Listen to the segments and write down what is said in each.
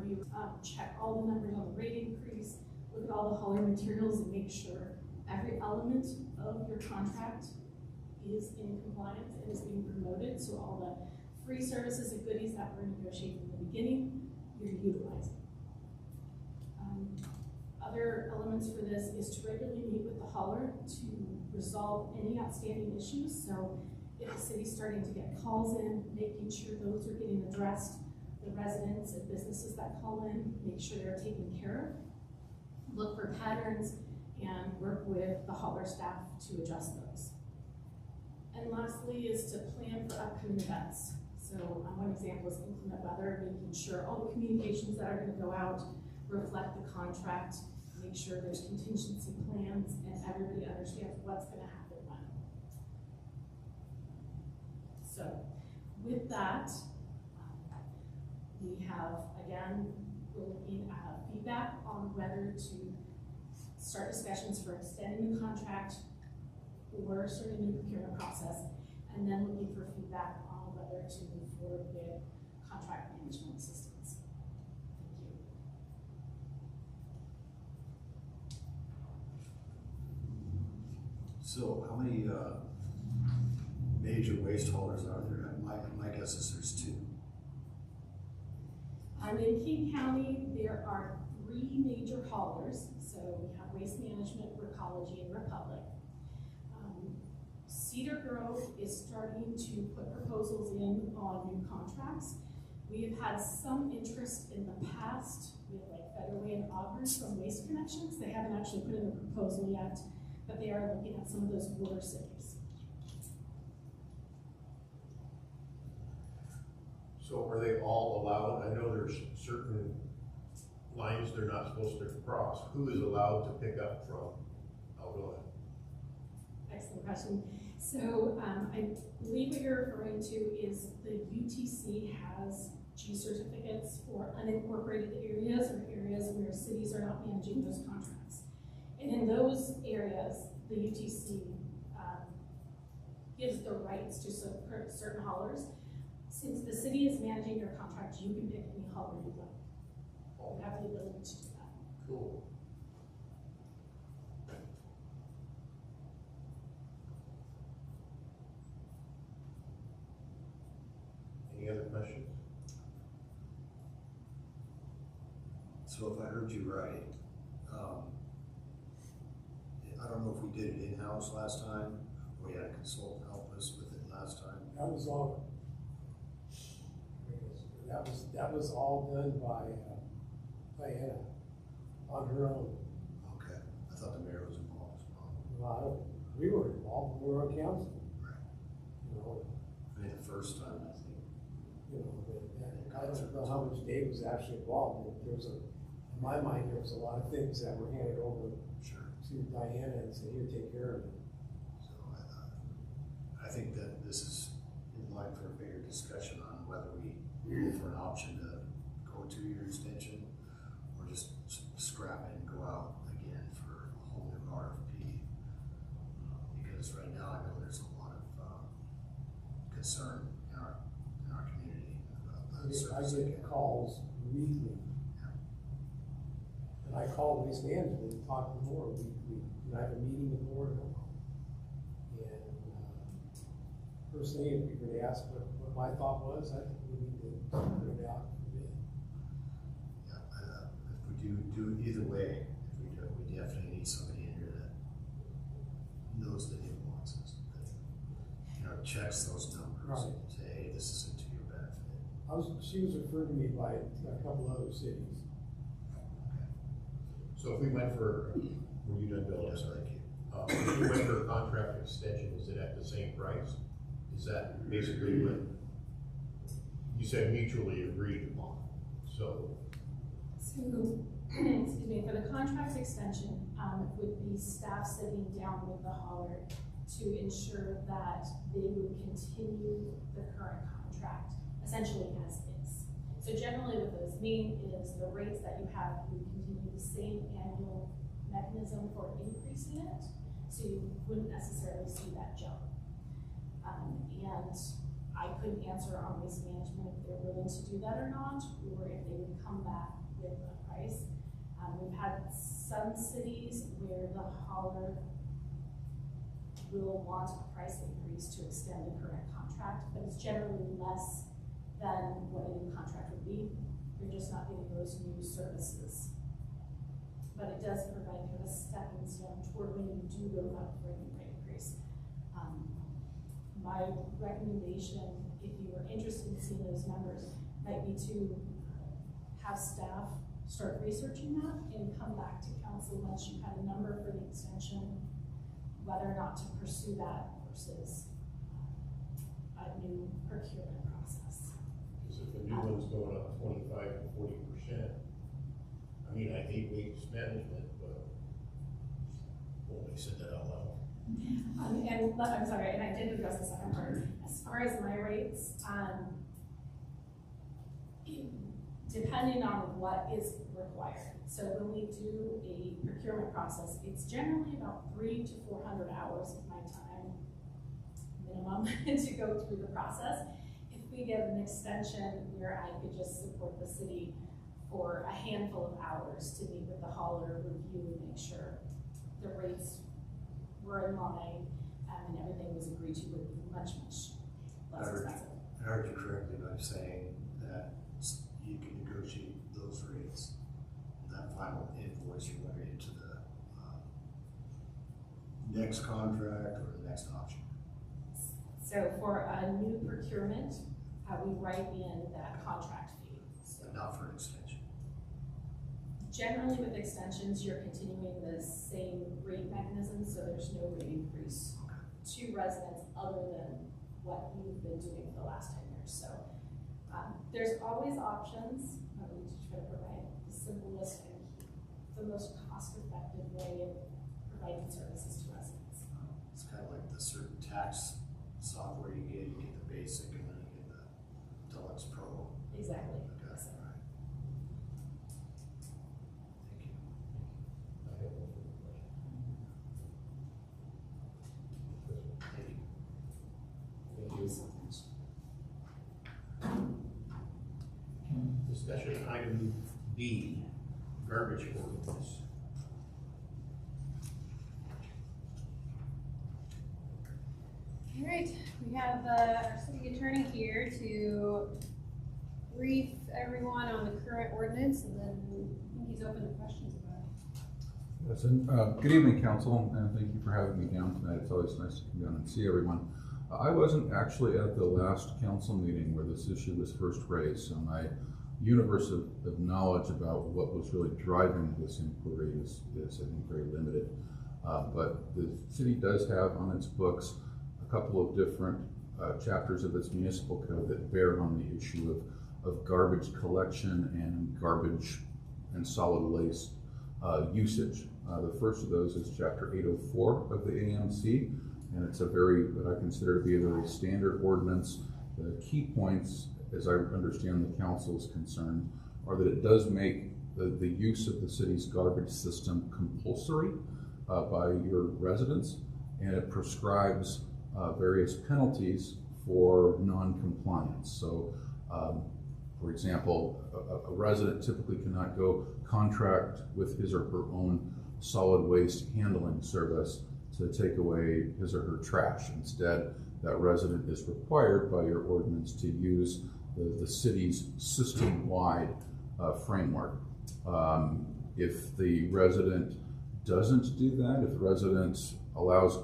review, check all the numbers on the rate increase, look at all the hauler materials and make sure every element of your contract is in compliance and is being promoted. So all the free services and goodies that were negotiated in the beginning, you're utilizing. Other elements for this is to regularly meet with the hauler to resolve any outstanding issues. So if the city's starting to get calls in, making sure those are getting addressed, the residents and businesses that call in, make sure they're taken care of. Look for patterns and work with the hauler staff to adjust those. And lastly is to plan for upcoming events. So one example is inclement weather, making sure all the communications that are going to go out reflect the contract, make sure there's contingency plans and everybody understands what's going to happen when. So with that, we have, again, we're looking at feedback on whether to start discussions for extending the contract or starting a new procurement process, and then looking for feedback on whether to move forward with contract management assistance. Thank you. So how many major waste haulers are there? My guess is there's 2. In King County, there are 3 major haulers. So we have Waste Management, Recology, and Republic. Cedar Grove is starting to put proposals in on new contracts. We have had some interest in the past with like Federway and Auburn from Waste Connections. They haven't actually put in a proposal yet, but they are looking at some of those border cities. So are they all allowed? I know there's certain lines they're not supposed to cross. Who is allowed to pick up from Algona? Excellent question. So I believe what you're referring to is the UTC has G certificates for unincorporated areas or areas where cities are not managing those contracts. And in those areas, the UTC gives the rights to certain haulers. Since the city is managing your contract, you can pick any hauler you like. You have the ability to do that. Cool. Any other questions? So if I heard you right, I don't know if we did it in-house last time, or we had a consultant help us with it last time. That was all. That was all done by Diana on her own. Okay, I thought the mayor was involved as well. Well, we were involved. We were on council. Right. You know. I mean, the first time, I think. You know, I don't know how much Dave was actually involved, but in my mind, there was a lot of things that were handed over to Diana and said, "Here, take care of it." So I think that this is in line for a bigger discussion on whether we go for an option to go 2-year extension or just scrap it and go out again for a whole new RFP. Because right now I know there's a lot of concern in our community about the service. I get calls weekly. And I call Waste Management and talk to more weekly. And I have a meeting with more of them. And first thing, if you were to ask what my thought was, I think we need to put it out for bid. Yeah, if we do either way, we definitely need somebody in here that knows the nuances, that checks those numbers, right. And say, hey, this isn't to your benefit. She was referred to me by a couple other cities. So if we went for, were you done, Bill? Yes, thank you. If we went for a contract extension, is it at the same price? Is that basically what you said mutually agreed upon? So excuse me, for the contract extension, would be staff sitting down with the hauler to ensure that they would continue the current contract essentially as is. So generally what those mean is the rates that you have, you continue the same annual mechanism for increasing it, so you wouldn't necessarily see that jump. And I couldn't answer on Waste Management if they're willing to do that or not, or if they would come back some cities where the hauler will want a price increase to extend the current contract, but it's generally less than what a new contract would be. You're just not getting those new services. But it does provide kind of a stepping stone toward when you do go up for a new rate increase. My recommendation, if you were interested in seeing those numbers, might be to have staff start researching that and come back to council once you have a number for the extension, whether or not to pursue that versus a new procurement process. Because if a new one's going up 25 to 40%, I mean, I hate waste management, but well, I said that out loud. I'm sorry, and I did address the second part. As far as my rates, depending on what is required. So when we do a procurement process, it's generally about 300 to 400 hours of my time minimum to go through the process. If we get an extension where I could just support the city for a handful of hours to meet with the hauler, review, and make sure the rates were in line and everything was agreed to, would be much, much less expensive. I heard you correctly by saying that you can negotiate those rates, that final invoice, you went into the next contract or the next option. So for a new procurement, we write in that contract fee. So But not for an extension. generally with extensions, you're continuing the same rate mechanism, so there's no rate increase to residents other than what you've been doing for the last 10 years. So there's always options. We try to provide the simplest and the most cost-effective way of providing services to residents. It's kind of like the certain tax software you get the basic and then you get the deluxe pro. Exactly. Okay, So, all right. Thank you. I have no further questions. Thank you. Thank thank you. you so much. Discussion item B, garbage ordinance. All right, we have our city attorney here to brief everyone on the current ordinance, and then I think he's open to questions about it. Yes, and good evening, council, and thank you for having me down tonight. It's always nice to come down and see everyone. I wasn't actually at the last council meeting where this issue was first raised, so my universe of knowledge about what was really driving this inquiry is I think, very limited. But the city does have on its books a couple of different chapters of its municipal code that bear on the issue of garbage collection and garbage and solid waste usage. The first of those is chapter 804 of the AMC, and it's what I consider to be a very standard ordinance. The key points, as I understand the council is concerned, are that it does make the use of the city's garbage system compulsory by your residents, and it prescribes various penalties for non-compliance. So, for example, a resident typically cannot go contract with his or her own solid waste handling service to take away his or her trash. Instead, that resident is required by your ordinance to use the city's system-wide framework. If the resident doesn't do that, if the resident allows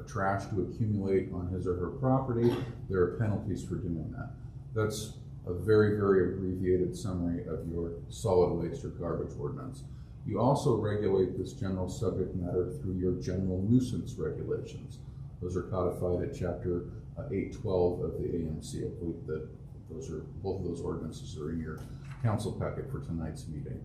trash to accumulate on his or her property, there are penalties for doing that. That's a very, very abbreviated summary of your solid waste or garbage ordinance. You also regulate this general subject matter through your general nuisance regulations. Those are codified at chapter 812 of the AMC. I believe that both of those ordinances are in your council packet for tonight's meeting.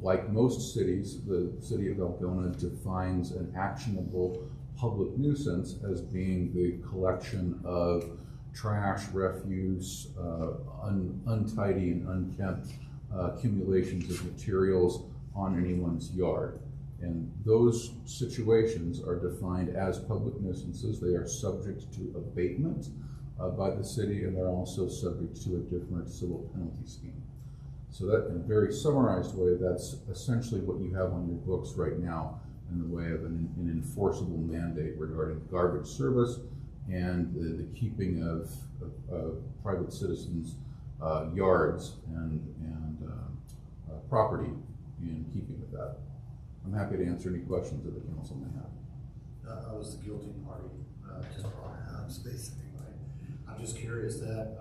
Like most cities, the city of Algona defines an actionable public nuisance as being the collection of trash, refuse, untidy and unkempt accumulations of materials on anyone's yard. And those situations are defined as public nuisances. They are subject to abatement by the city, and they're also subject to a different civil penalty scheme. So that, in a very summarized way, that's essentially what you have on your books right now in the way of an enforceable mandate regarding garbage service and the keeping of private citizens' yards and property in keeping with that. I'm happy to answer any questions that the council may have. I was the guilty party, just brought it up, basically. I'm just curious that,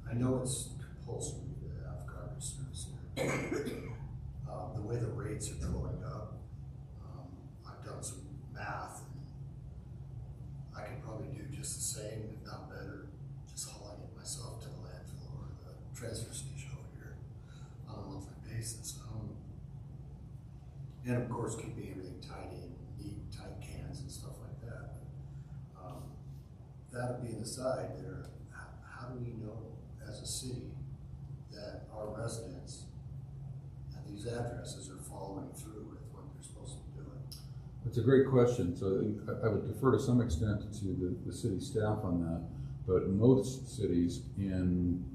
I know it's compulsory to have garbage service here. The way the rates are going up, I've done some math, and I could probably do just the same, if not better, just hauling it myself to the landfill or the transfer station over here on a monthly basis. And of course, keeping everything tidy and neat, tight cans and stuff like that. That being aside, how do we know as a city that our residents at these addresses are following through with what they're supposed to be doing? It's a great question. So I would defer to some extent to the city staff on that, but most cities in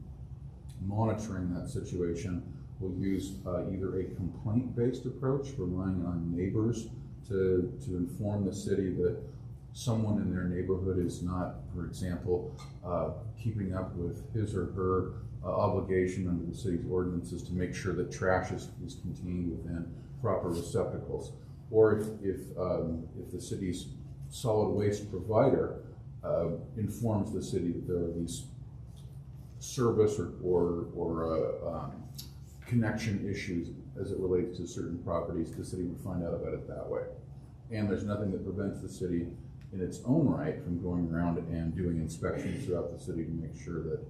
monitoring that situation will use either a complaint-based approach, relying on neighbors to inform the city that someone in their neighborhood is not, for example, keeping up with his or her obligation under the city's ordinances to make sure that trash is contained within proper receptacles. Or if the city's solid waste provider informs the city that there are these service or connection issues as it relates to certain properties, the city would find out about it that way. And there's nothing that prevents the city in its own right from going around and doing inspections throughout the city to make sure that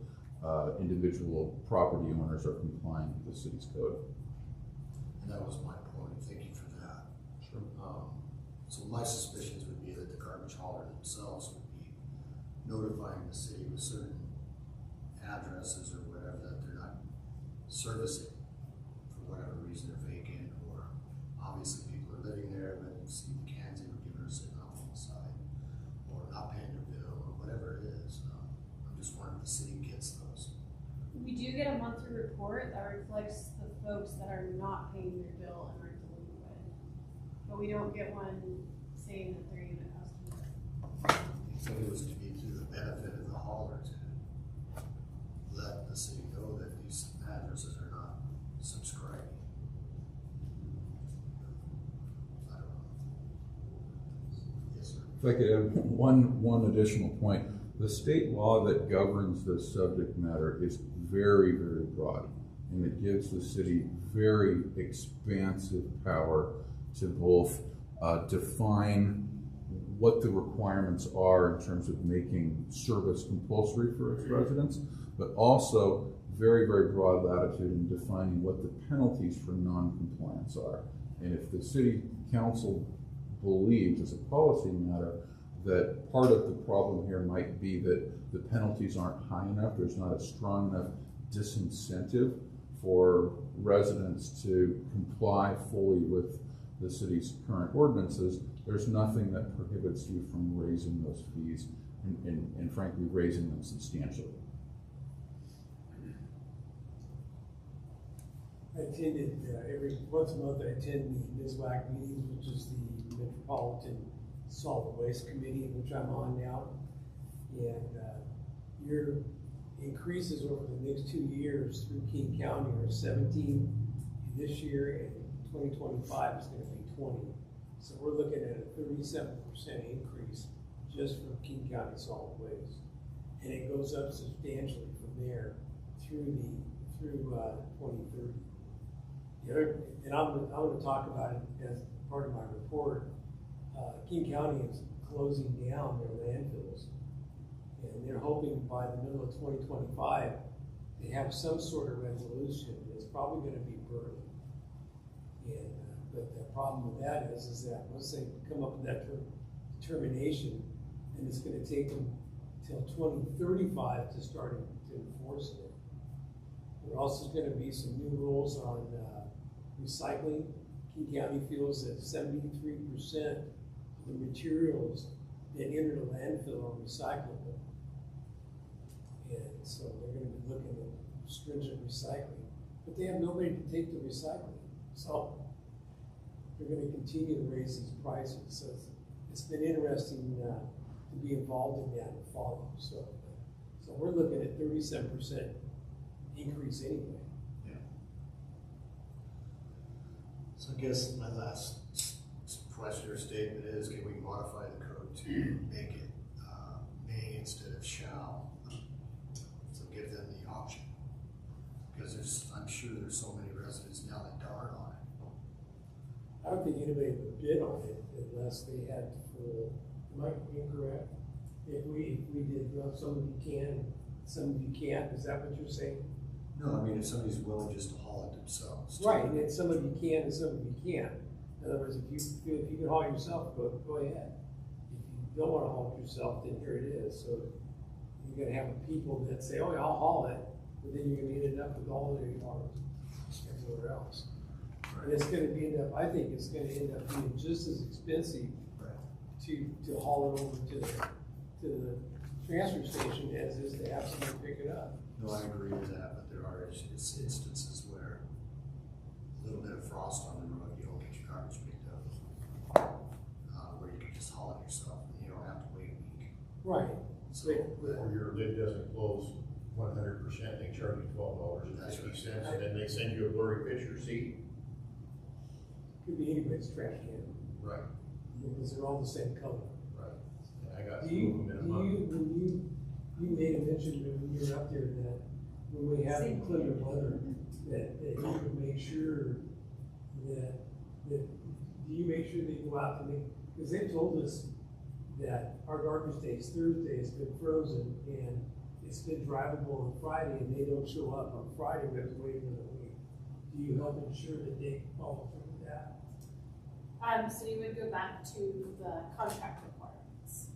individual property owners are complying with the city's code. And that was my point. Thank you for that. Sure. So my suspicions would be that the garbage hauler themselves would be notifying the city with certain addresses or whatever that they're not servicing for whatever reason they're vacant, or obviously people are living there but see the cans they were given are sitting off on the side, or not paying their bill, or whatever it is. I'm just wondering if the city gets those. We do get a monthly report that reflects the folks that are not paying their bill and are delinquent, but we don't get one saying that they're even a customer. So it was to be to the benefit of the hauler to let the city know that these addresses are not subscribing. I don't know. Yes, sir. If I could add one additional point, the state law that governs this subject matter is very, very broad, and it gives the city very expansive power to both define what the requirements are in terms of making service compulsory for its residents, but also very, very broad latitude in defining what the penalties for non-compliance are. And if the city council believes, as a policy matter, that part of the problem here might be that the penalties aren't high enough, there's not a strong enough disincentive for residents to comply fully with the city's current ordinances, there's nothing that prohibits you from raising those fees and frankly raising them substantially. I attended, every once a month I attend the MISWAC meetings, which is the Metropolitan Solid Waste Committee, which I'm on now. And your increases over the next 2 years through King County are 17 this year, and 2025 is going to be 20. So we're looking at a 37% increase just for King County solid waste. And it goes up substantially from there through 2030. The other, and I'm going to talk about it as part of my report. King County is closing down their landfills, and they're hoping by the middle of 2025 they have some sort of resolution. It's probably going to be Berkeley. And but the problem with that is that once they come up with that determination, then it's going to take them till 2035 to start to enforce it. There also is going to be some new rules on recycling. King County feels that 73% of the materials that enter the landfill are recyclable. And so they're going to be looking at stringent recycling. but they have nobody to take the recycling, so they're gonna continue to raise these prices, so it's been interesting, to be involved in that and follow, so we're looking at 37% increase anyway. Yeah. So I guess my last question or statement is, can we modify the code to make it may instead of shall? So give them the option. Because I'm sure there's so many residents now that darn on it. I don't think anybody would bid on it unless they had full, am I incorrect? If we did, well, some of you can, some of you can't, is that what you're saying? No, I mean, if somebody's willing just to haul it themselves. Right, and then some of you can and some of you can't. In other words, if you can haul it yourself, go ahead. If you don't wanna haul it yourself, then here it is. So you're gonna have people that say, oh yeah, I'll haul it, but then you're gonna end up with all their yards everywhere else. And it's gonna I think it's gonna end up being just as expensive to haul it over to the transfer station as is to have somebody pick it up. No, I agree with that, but there are instances where a little bit of frost on the road, you don't get your garbage picked up. Where you can just haul it yourself, and you don't have to wait a week. Right. So, Or your lid doesn't close 100%, they charge you $12.50, and then they send you a blurry picture, see? Could be anybody's trash can, Right, because they're all the same color. right. And I got Do two you, of them in a month. when you made a mention when you were up there that when we have inclement weather, that you would make sure that do you make sure that you go out to make, because they've told us that our garbage day is Thursday, it's been frozen, and it's been drivable on Friday, and they don't show up on Friday, we have to wait another week. Do you help ensure that they follow through with that? So you would go back to the contract requirements,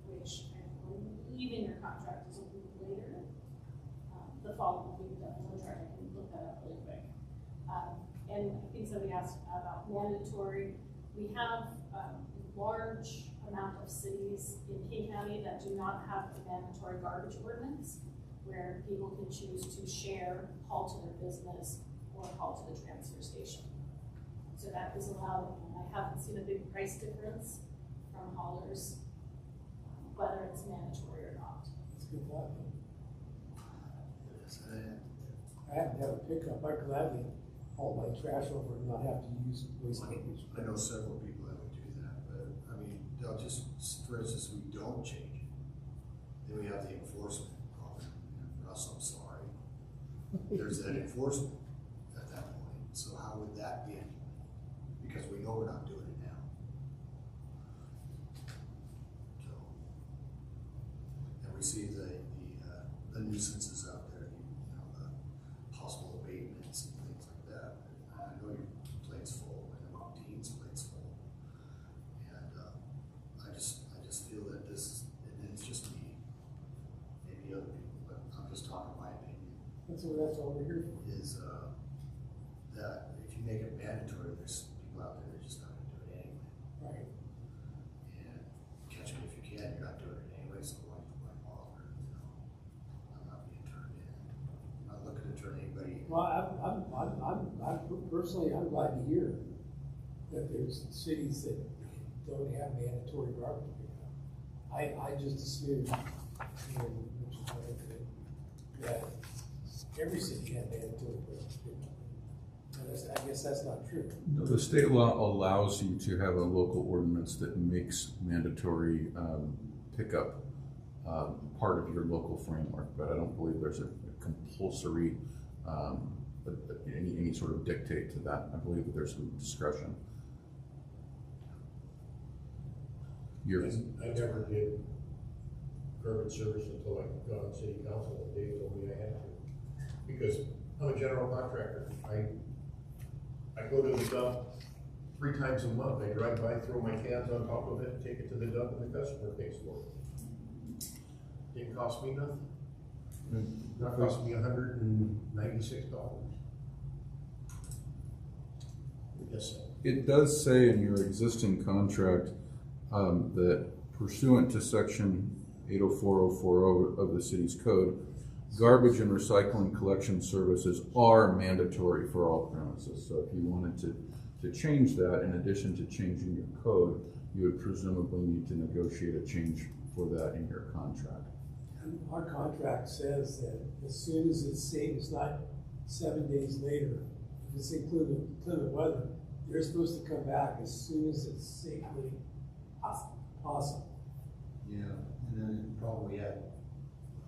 which I believe in your contract is a week later. The following week, definitely try to look that up really quick. And I think somebody asked about mandatory. We have a large amount of cities in King County that do not have a mandatory garbage ordinance, where people can choose to share, haul to their business, or haul to the transfer station. So that is allowed, and I haven't seen a big price difference from haulers, whether it's mandatory or not. That's a good thought. Yes, I happen to have a pickup, I gladly haul my trash over and not have to use waste management. I know several people that would do that, but I mean, they'll just, for instance, we don't change it. Then we have the enforcement problem. Russ, I'm sorry. There's that enforcement at that point. So how would that be? Because we know we're not doing it now. So, and we see the nuisances out there, you know, the possible abatements and things like that. I know your plate's full, I know Dean's plate's full. And I just feel that this, and it's just me, maybe other people, but I'm just talking my opinion, That's all we're here for. is that if you make it mandatory, there's people out there that are just not gonna do it anyway. Right. And catch me if you can, you're not doing it anyway, so why bother, you know? I'm not being turned in, I'm not looking to turn anybody in. Well, I'm personally, I'm glad to hear that there's cities that don't have mandatory garbage pickup. I just assumed, which is what I think, that every city had mandatory garbage pickup. And I guess that's not true. No, the state law allows you to have a local ordinance that makes mandatory pickup part of your local framework, but I don't believe there's a compulsory any sort of dictate to that. I believe that there's some discretion. I never did garbage service until I got on city council, and Dave told me I had to. Because I'm a general contractor, I go to the dump 3 times a month, I drive by, throw my cans on top of it, take it to the dump, and the customer pays for it. Didn't cost me nothing. It cost me $196. Yes, sir. It does say in your existing contract that pursuant to section 804040 of the city's code, Garbage and recycling collection services are mandatory for all premises. So if you wanted to change that, in addition to changing your code, you would presumably need to negotiate a change for that in your contract. And our contract says that as soon as it's safe, it's not 7 days later. If it's including weather, they're supposed to come back as soon as it's safely possible. Yeah, and then the problem we had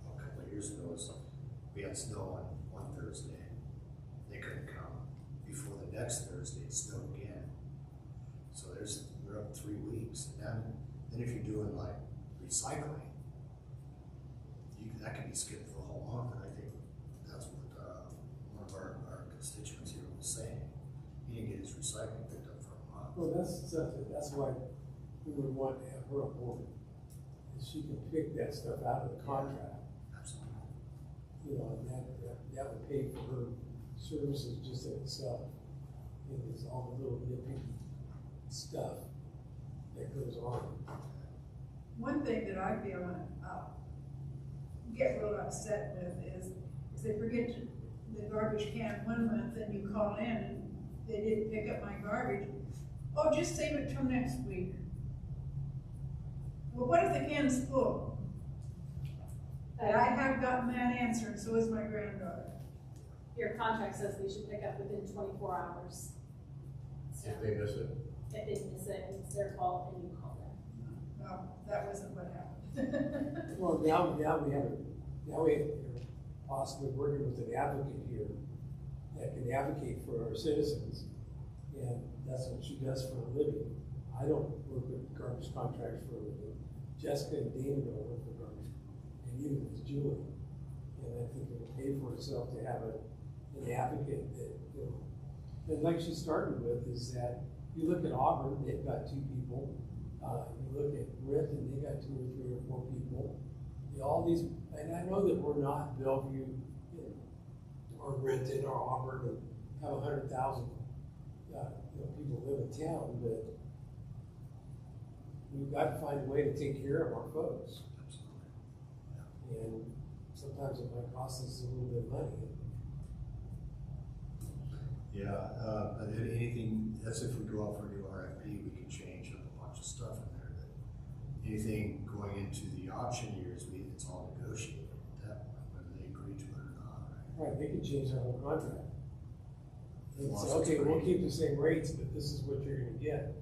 a couple of years ago was we had snow on one Thursday. They couldn't come. Before the next Thursday, it snowed again. So we're up 3 weeks. And then if you're doing like recycling, that could be skipped for a whole month. And I think that's what one of our constituents here was saying. He didn't get his recycling picked up for a month. Well, that's why we would want to have her on board. Is she can pick that stuff out of the contract. Absolutely. You know, and that would pay for her services just in itself. And it's all the little nitpicky stuff that goes on. One thing that I feel get real upset with is they forget the garbage can one month and you call in and they didn't pick up my garbage. Oh, just save it till next week. Well, what if the can's full? And I have gotten that answer, and so has my granddaughter. Your contract says they should pick up within 24 hours. So If they miss it. if they miss it, it's their fault and you call them. No, that wasn't what happened. Well, now we have possibly working with an advocate here that can advocate for our citizens, and that's what she does for a living. I don't work with garbage contracts for a living. Jessica and Dana don't work for garbage, and neither does Julie. And I think it will pay for itself to have an advocate that, you know, and like she started with, is that you look at Auburn, they've got 2 people. You look at Renton, they got 2 or 3 or 4 people. All these, and I know that we're not Bellevue, or Renton or Auburn, and have 100,000 people live in town, but we've got to find a way to take care of our folks. Absolutely. And sometimes it might cost us a little bit of money. Yeah, and then anything, that's if we go out for a new RFP, we can change up a bunch of stuff in there. That anything going into the auction years, it's all negotiated at that point, whether they agree to it or not, right? Right, they can change their whole contract. And Well, say, it's okay, we'll agree. keep the same rates, but this is what you're gonna get.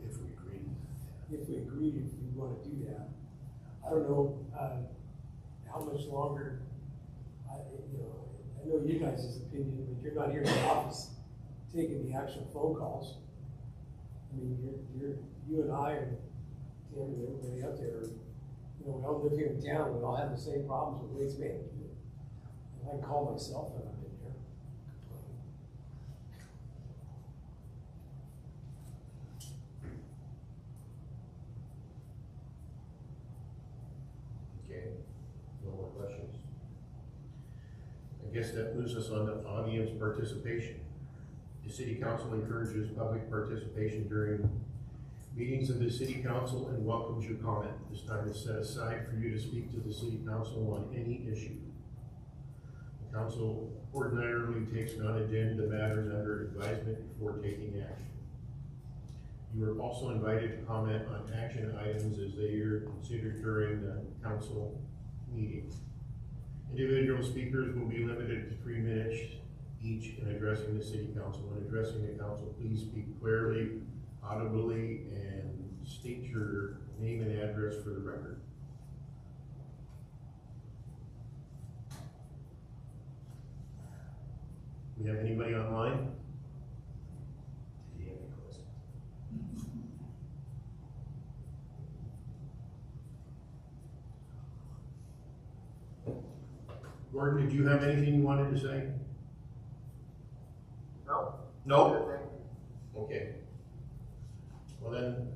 If we agree. If we agree, if we wanna do that. I don't know, how much longer, I know you guys' opinion, but you're not here in the office taking the actual phone calls. I mean, you and I and Tim and everybody out there, we all live here in town, we all have the same problems with waste management. And I can call myself when I'm in here. Okay, no more questions. I guess that moves us on to audience participation. The city council encourages public participation during meetings of the city council and welcomes your comment. This time is set aside for you to speak to the city council on any issue. The council ordinarily takes non-agenda matters under advisement before taking action. You are also invited to comment on action items as they are considered during the council meeting. Individual speakers will be limited to 3 minutes each in addressing the city council. When addressing the council, please speak clearly, audibly, and state your name and address for the record. We have anybody online? Did you have any questions? Gordon, did you have anything you wanted to say? No. No? Okay. Well then,